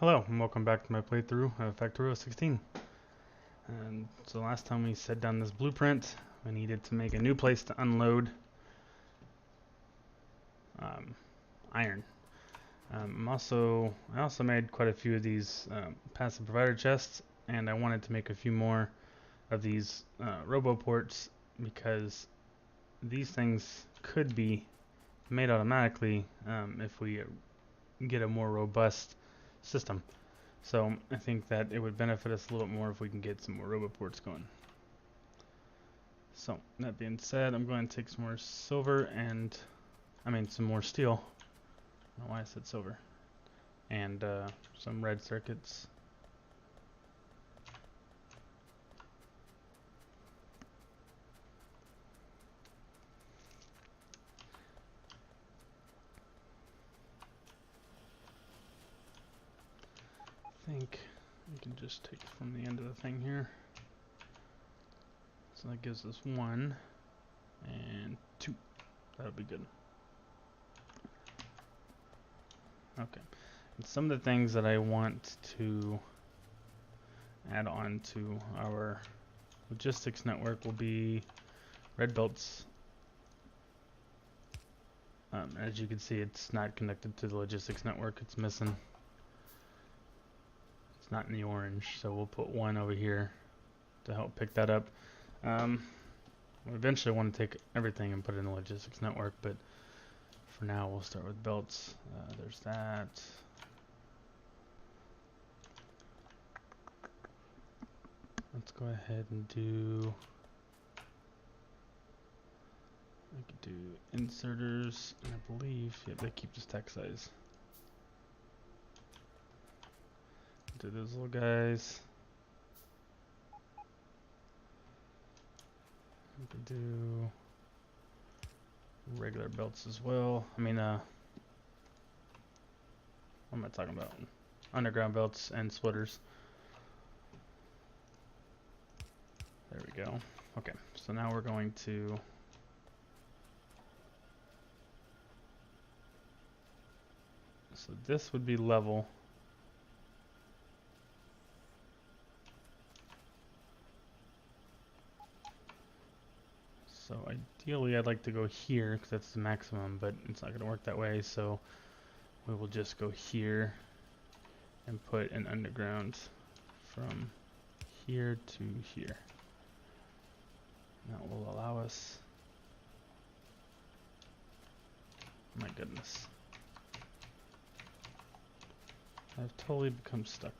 Hello and welcome back to my playthrough of Factorio 16. And so last time we set down this blueprint, we needed to make a new place to unload iron. I also made quite a few of these passive provider chests, and I wanted to make a few more of these robo ports because these things could be made automatically if we get a more robust system. So I think that it would benefit us a little bit more if we can get some more roboports going. So that being said, I'm going to take some more silver and, some more steel. I don't know why I said silver. And some red circuits. I think we can just take from the end of the thing here. So that gives us 1 and 2. That'll be good. Okay. And some of the things that I want to add on to our logistics network will be red belts. As you can see, it's not connected to the logistics network. It's missing. It's not in the orange, so we'll put 1 over here to help pick that up. We eventually want to take everything and put it in the logistics network, but for now we'll start with belts. There's that. Let's go ahead and do, we could do inserters, and I believe, yeah, they keep the stack size. Do those little guys. We could do regular belts as well. What am I talking about? Underground belts and splitters. There we go. Okay, so now we're going to so this would be level. So ideally I'd like to go here because that's the maximum, but it's not going to work that way, so we will just go here and put an underground from here to here. That will allow us, my goodness, I've totally become stuck.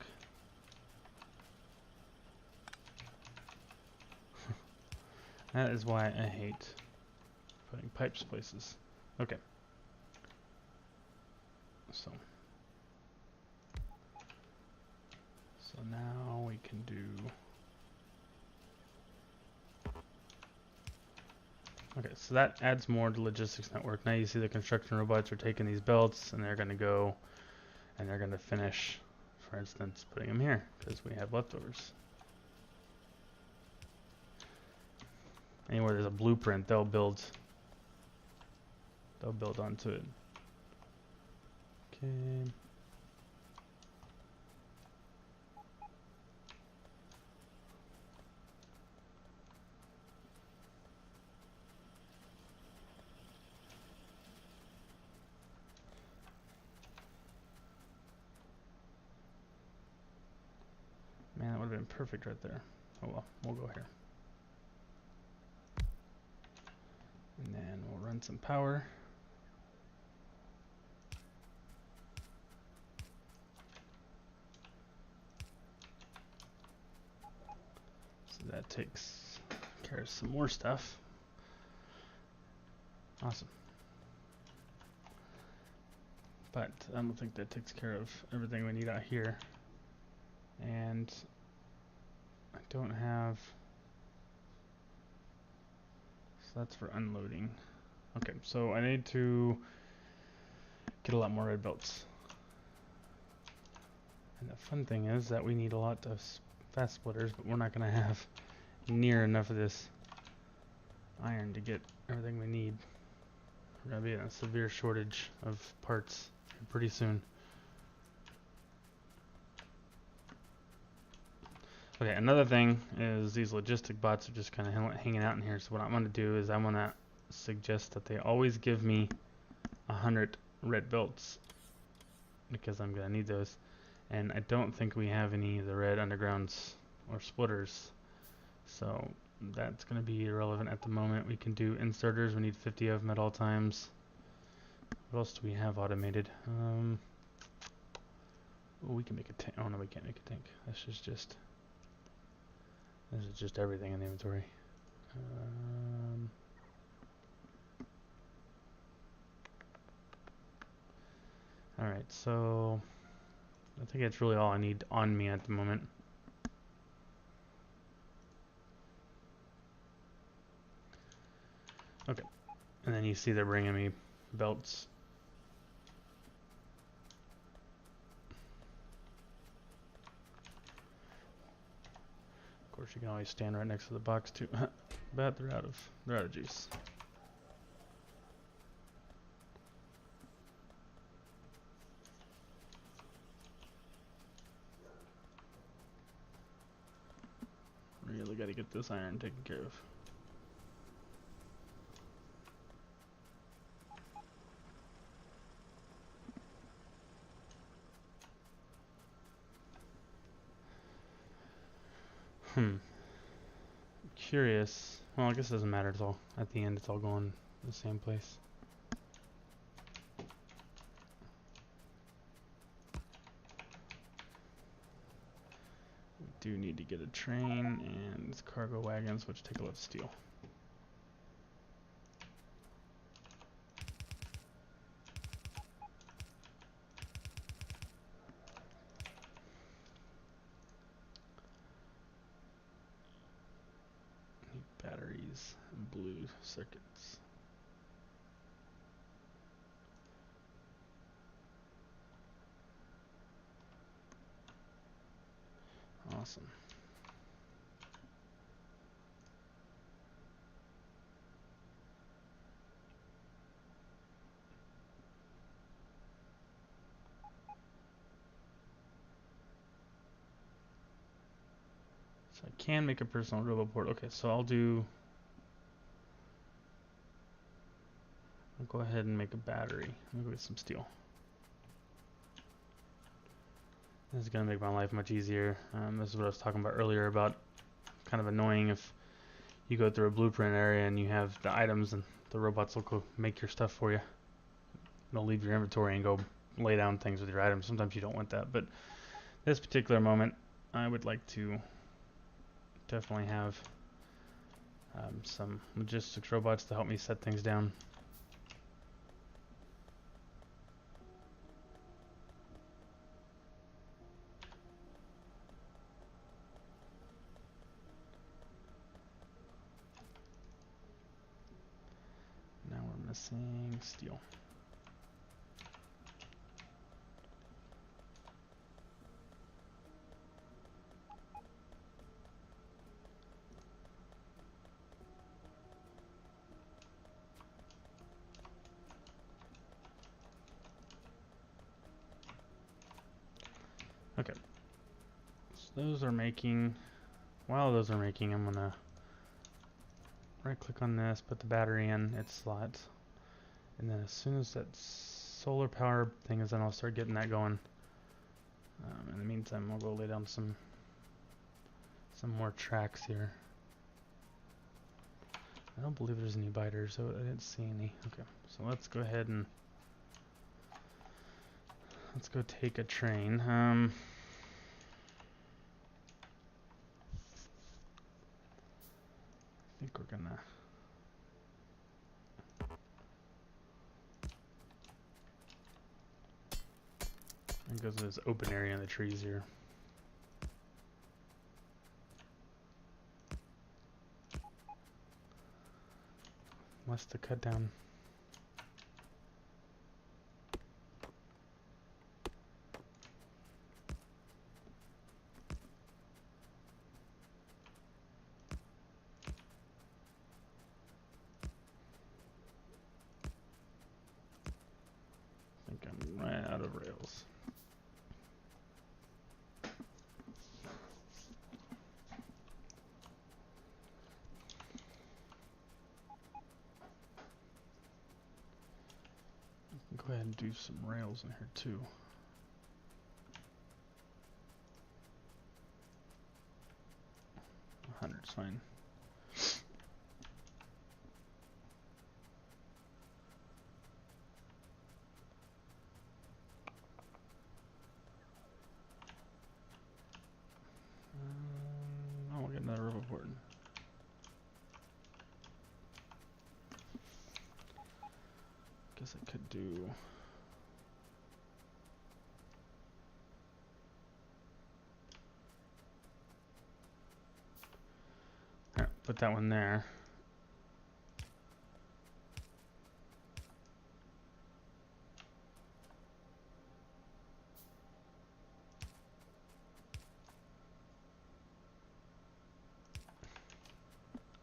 That is why I hate putting pipes places. Okay. So now we can do, okay, so that adds more to logistics network. Now you see the construction robots are taking these belts and they're going to go and they're going to finish, for instance, putting them here because we have leftovers. Anywhere there's a blueprint, they'll build onto it. Okay. Man, that would have been perfect right there. Oh well, we'll go here. And then we'll run some power. So that takes care of some more stuff. Awesome. But I don't think that takes care of everything we need out here. And I don't have, so that's for unloading. Okay, so I need to get a lot more red belts. And the fun thing is that we need a lot of fast splitters, but we're not going to have near enough of this iron to get everything we need. We're going to be in a severe shortage of parts pretty soon. Okay, another thing is these logistic bots are just kind of hanging out in here. So what I'm going to do is I want to suggest that they always give me 100 red belts because I'm going to need those. And I don't think we have any of the red undergrounds or splitters. So that's going to be irrelevant at the moment. We can do inserters. We need 50 of them at all times. What else do we have automated? Oh, we can make a tank. Oh no, we can't make a tank. This is just everything in the inventory. All right, so I think that's really all I need on me at the moment. Okay, and then you see they're bringing me belts. Of course, you can always stand right next to the box too, but they're out of juice. Really got to get this iron taken care of. Curious. Well, I guess it doesn't matter at all. At the end, it's all going the same place. We do need to get a train and cargo wagons, which take a lot of steel. Batteries and blue circuits. Awesome. So I can make a personal roboport. Okay, so I'll go ahead and make a battery. Let me go get some steel. This is going to make my life much easier. This is what I was talking about earlier about kind of annoying if you go through a blueprint area and you have the items and the robots will go make your stuff for you. They'll leave your inventory and go lay down things with your items. Sometimes you don't want that, but this particular moment I would like to definitely have some logistics robots to help me set things down. Now we're missing steel. Okay, so those are making, while those are making, I'm gonna right click on this, put the battery in its slot, and then as soon as that solar power thing is done, I'll start getting that going. In the meantime, I'll go lay down some more tracks here. I don't believe there's any biters, so I didn't see any. Okay, so let's go ahead and let's go take a train. I think we're gonna go to this open area in the trees here. Less to cut down. I think I'm right out of rails. go ahead and do some rails in here too. 100's fine. We'll get another rope port. Guess I could do. Alright, put that one there.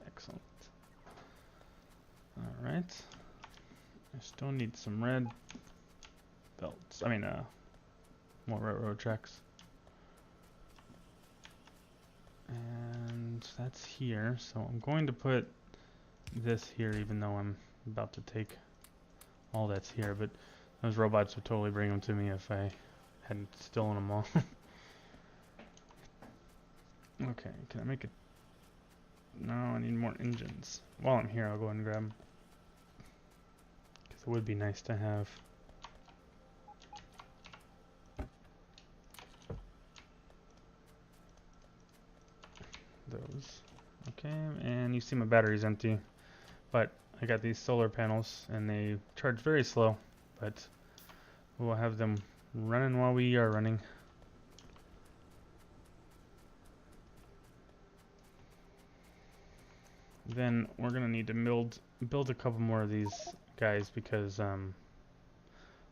Excellent. Alright. I still need some red belts. I mean, more railroad tracks. And that's here, so I'm going to put this here, even though I'm about to take all that's here, but those robots would totally bring them to me if I hadn't stolen them all. Okay, can I make it? No, I need more engines. While I'm here, I'll go ahead and grab them. Because it would be nice to have. Those. Okay, and you see my battery's empty, but I got these solar panels and they charge very slow, but we'll have them running while we are running. Then we're gonna need to build a couple more of these guys because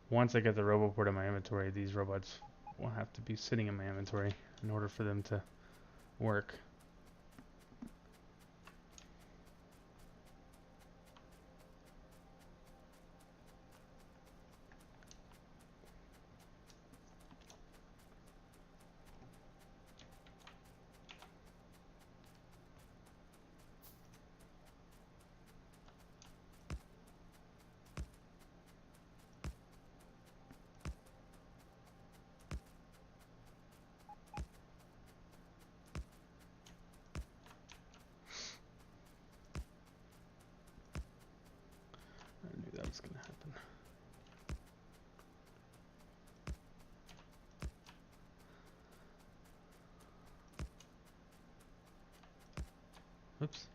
once I get the RoboPort in my inventory, these robots will have to be sitting in my inventory in order for them to work. That's gonna happen. Oops.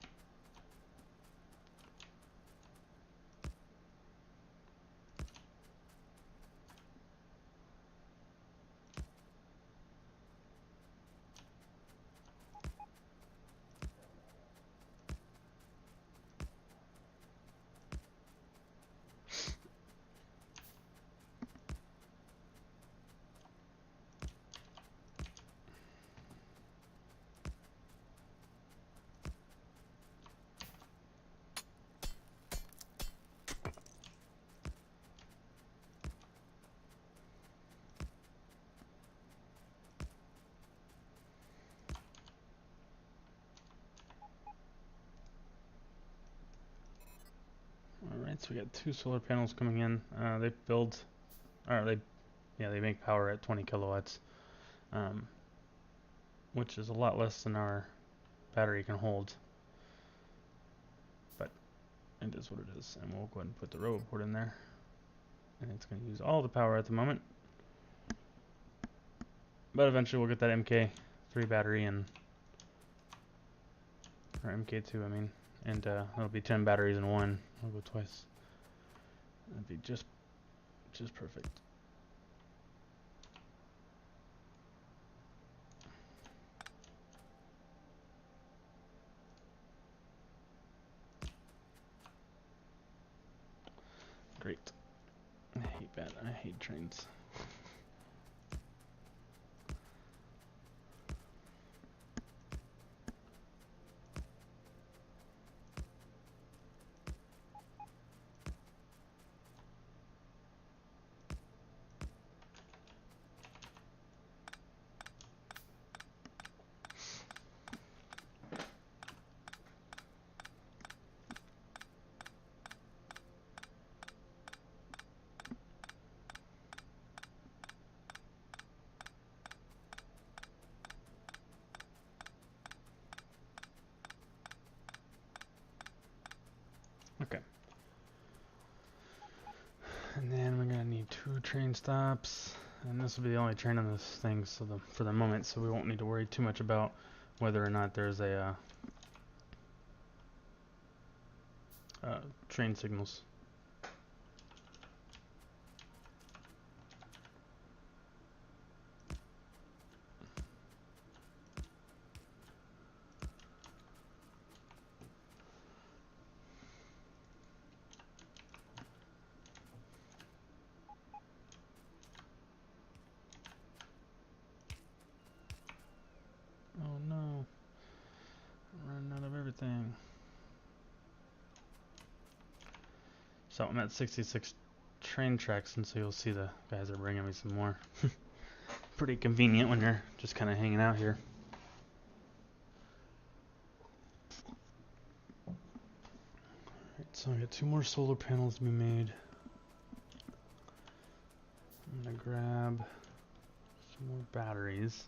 Alright, so we got 2 solar panels coming in. They make power at 20 kilowatts, which is a lot less than our battery can hold. But it is what it is, and we'll go ahead and put the RoboPort in there. And it's going to use all the power at the moment. But eventually we'll get that MK3 battery and, or MK2 I mean, and it'll be 10 batteries in one. I'll go twice. That'd be just perfect. Great. I hate trains. train stops, and this will be the only train on this thing for the moment, so we won't need to worry too much about whether or not there's a train signals. Oh no, I'm running out of everything. So I'm at 66 train tracks, and so you'll see the guys are bringing me some more. Pretty convenient when you're just kind of hanging out here. Alright, so I got 2 more solar panels to be made. I'm gonna grab some more batteries.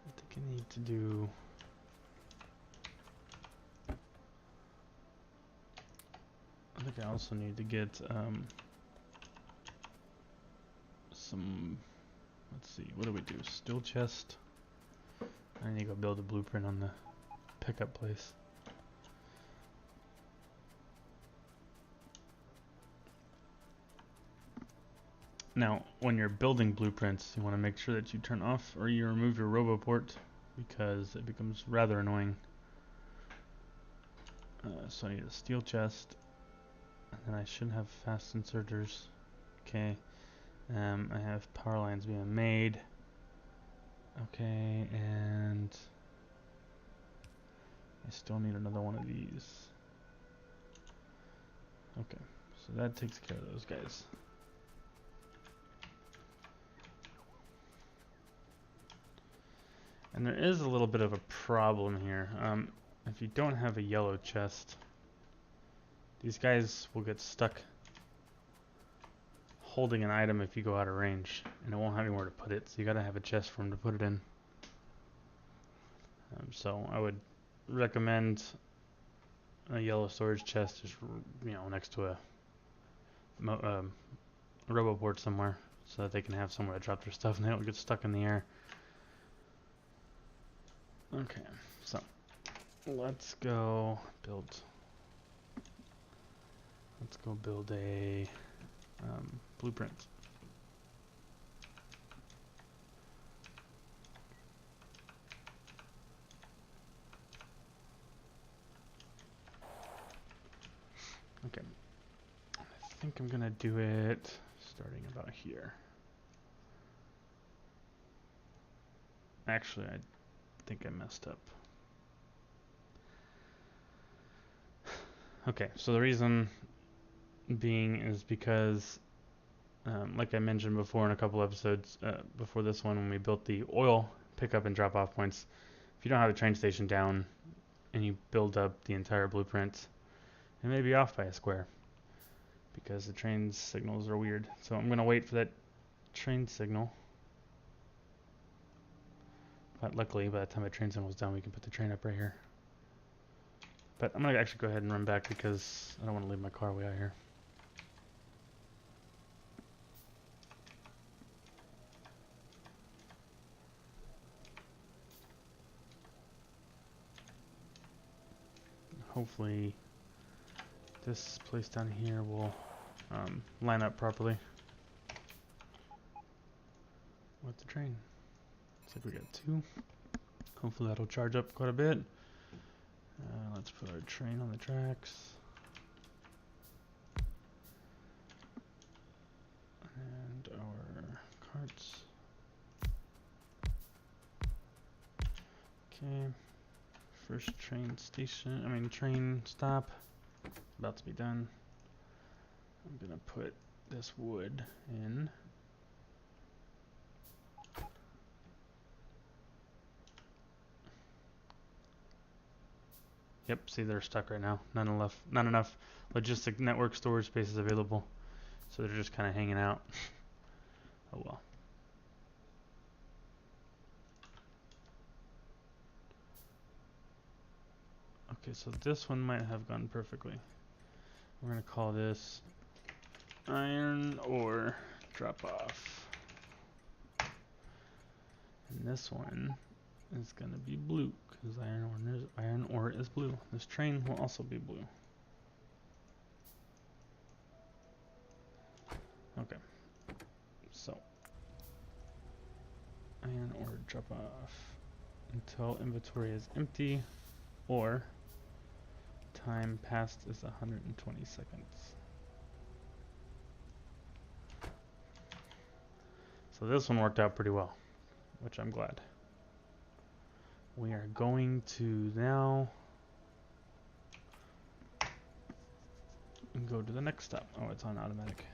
I think I need to do I think I also need to get some, let's see, what do we do? Steel chest. I need to go build a blueprint on the pickup place. Now, when you're building blueprints, you want to make sure that you turn off or you remove your RoboPort, because it becomes rather annoying. So I need a steel chest, and then I should have fast inserters. Okay, I have power lines being made. Okay, and I still need another one of these. Okay, so that takes care of those guys. And there is a little bit of a problem here. If you don't have a yellow chest, these guys will get stuck holding an item if you go out of range, and it won't have anywhere to put it, so you gotta have a chest for them to put it in. So I would recommend a yellow storage chest, just next to a RoboPort somewhere, so that they can have somewhere to drop their stuff and they don't get stuck in the air. Okay, so let's go build a blueprint. Okay, I think I'm gonna do it starting about here. Actually, I think I messed up. Okay, so the reason being is because, like I mentioned before in a couple episodes before this one, when we built the oil pickup and drop off points, if you don't have a train station down and you build up the entire blueprint, it may be off by a square because the train signals are weird. So I'm going to wait for that train signal. But luckily, by the time the train signal is done, we can put the train up right here. But I'm going to actually go ahead and run back because I don't want to leave my car way out here. Hopefully this place down here will line up properly with the train. Looks like we got 2. Hopefully that'll charge up quite a bit. Let's put our train on the tracks. And our carts. Okay. First train stop. About to be done. I'm gonna put this wood in. Yep, see, they're stuck right now. Not enough logistic network storage space is available, so they're just kind of hanging out. Oh well. Okay, so this one might have gone perfectly. We're gonna call this iron ore drop off. And this one is gonna be blue, because iron ore is blue. This train will also be blue. Okay. So iron ore drop off until inventory is empty, or time passed is 120 seconds. So this one worked out pretty well, which I'm glad. We are going to now go to the next step. Oh, it's on automatic.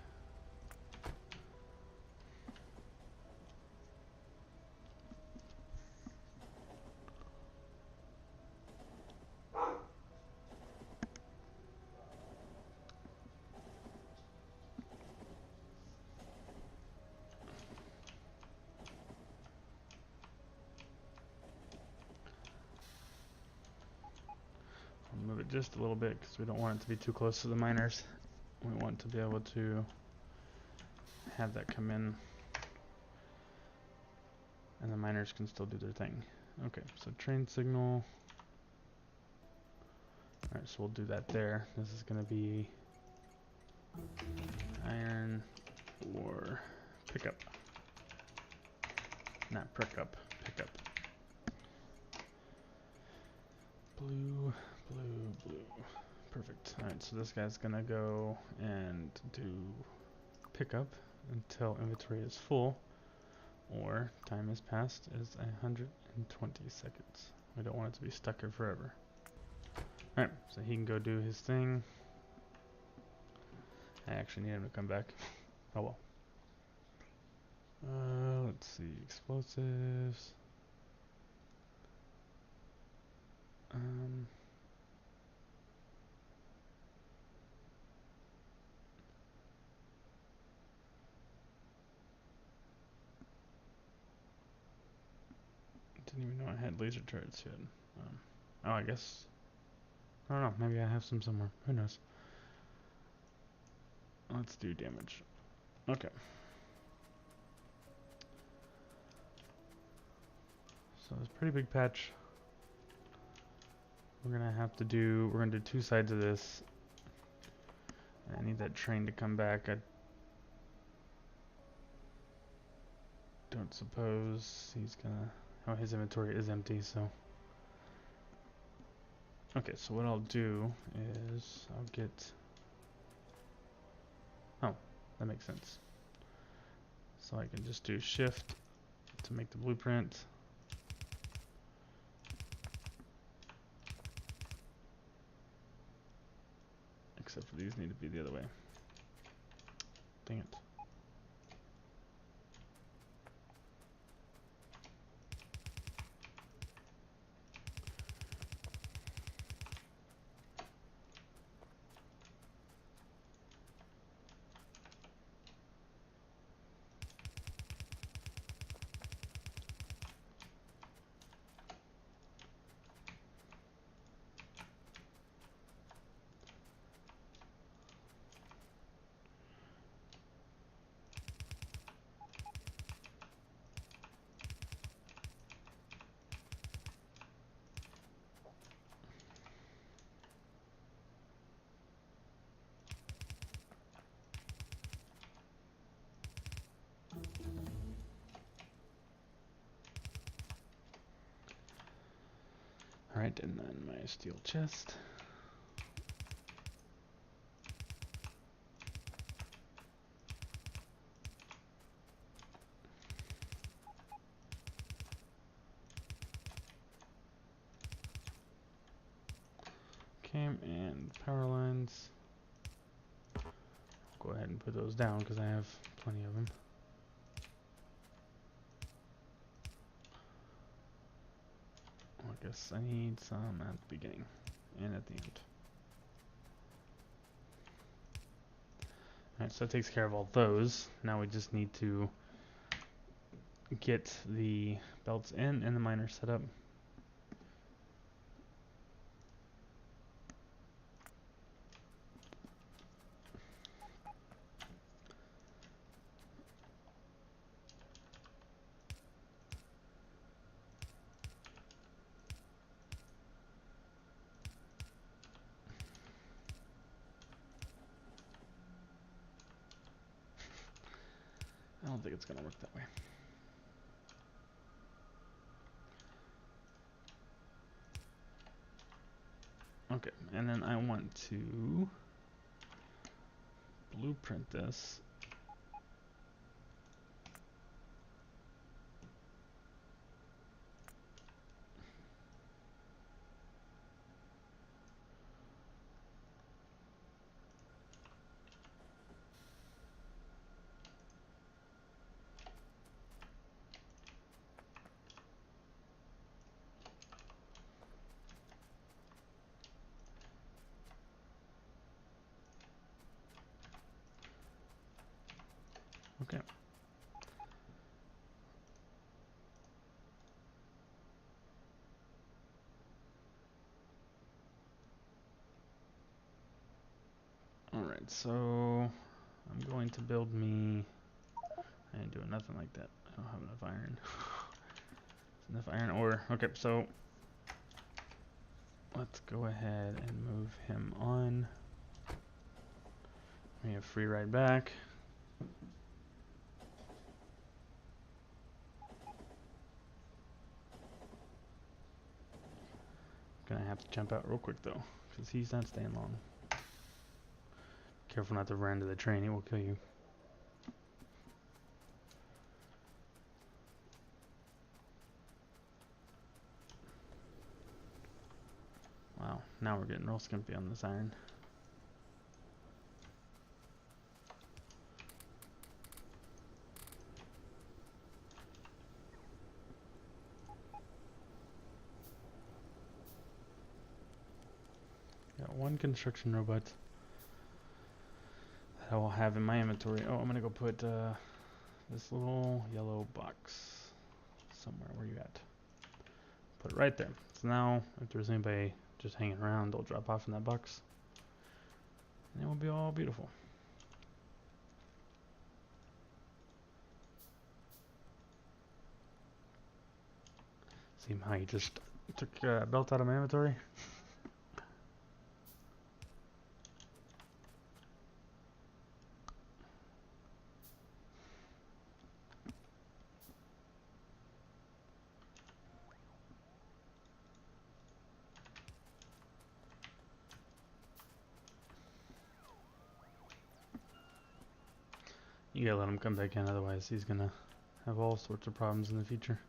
I'll move it just a little bit because we don't want it to be too close to the miners. We want to be able to have that come in and the miners can still do their thing. Okay, so train signal. Alright, so we'll do that there. This is going to be iron ore pickup. Not pickup, pickup. Blue, blue, blue. Perfect. Alright, so this guy's going to go and do pickup until inventory is full, or time has passed is 120 seconds. We don't want it to be stuck here forever. Alright, so he can go do his thing. I actually need him to come back. Oh well. Let's see, explosives. Didn't even know I had laser turrets yet. Oh, I guess. I don't know, maybe I have some somewhere. Who knows? Let's do damage. Okay. So it's a pretty big patch. We're gonna do two sides of this. I need that train to come back. I don't suppose he's gonna... Oh, his inventory is empty, so... Okay, so what I'll do is I'll get... Oh, that makes sense. So I can just do shift to make the blueprint. Except for these need to be the other way. Dang it. Alright, and then my steel chest. Okay, and power lines. Go ahead and put those down because I have plenty of them. I guess I need some at the beginning and at the end. Alright, so that takes care of all those. Now we just need to get the belts in and the miner set up. don't think it's gonna work that way. Okay, and then I want to blueprint this. Okay. Alright, so I'm going to build me. I ain't doing nothing like that. I don't have enough iron. Enough iron ore. Okay, so let's go ahead and move him on. We have free ride back. Gonna have to jump out real quick though, because he's not staying long. Careful not to run into the train, it will kill you. Wow, now we're getting real skimpy on this iron. Got one construction robot that I will have in my inventory. Oh, I'm gonna go put this little yellow box somewhere. Where you at? Put it right there. So now, if there's anybody just hanging around, they'll drop off in that box. And it will be all beautiful. See how you just took a belt out of my inventory? You gotta let him come back in, otherwise he's gonna have all sorts of problems in the future.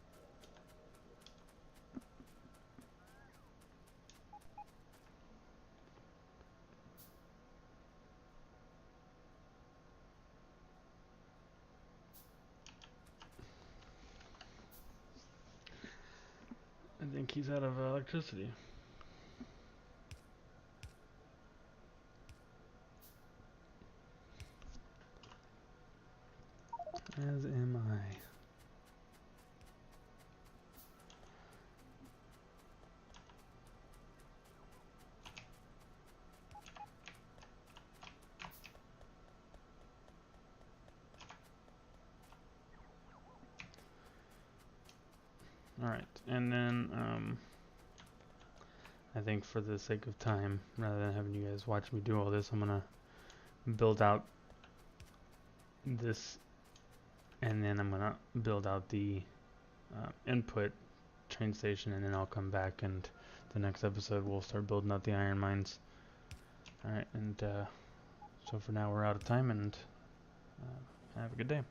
I think he's out of electricity. As am I. Alright, and then I think for the sake of time, rather than having you guys watch me do all this, I'm gonna build out this, and then I'm gonna build out the input train station, and then I'll come back, and the next episode we'll start building out the iron mines. Alright, and so for now we're out of time, and have a good day.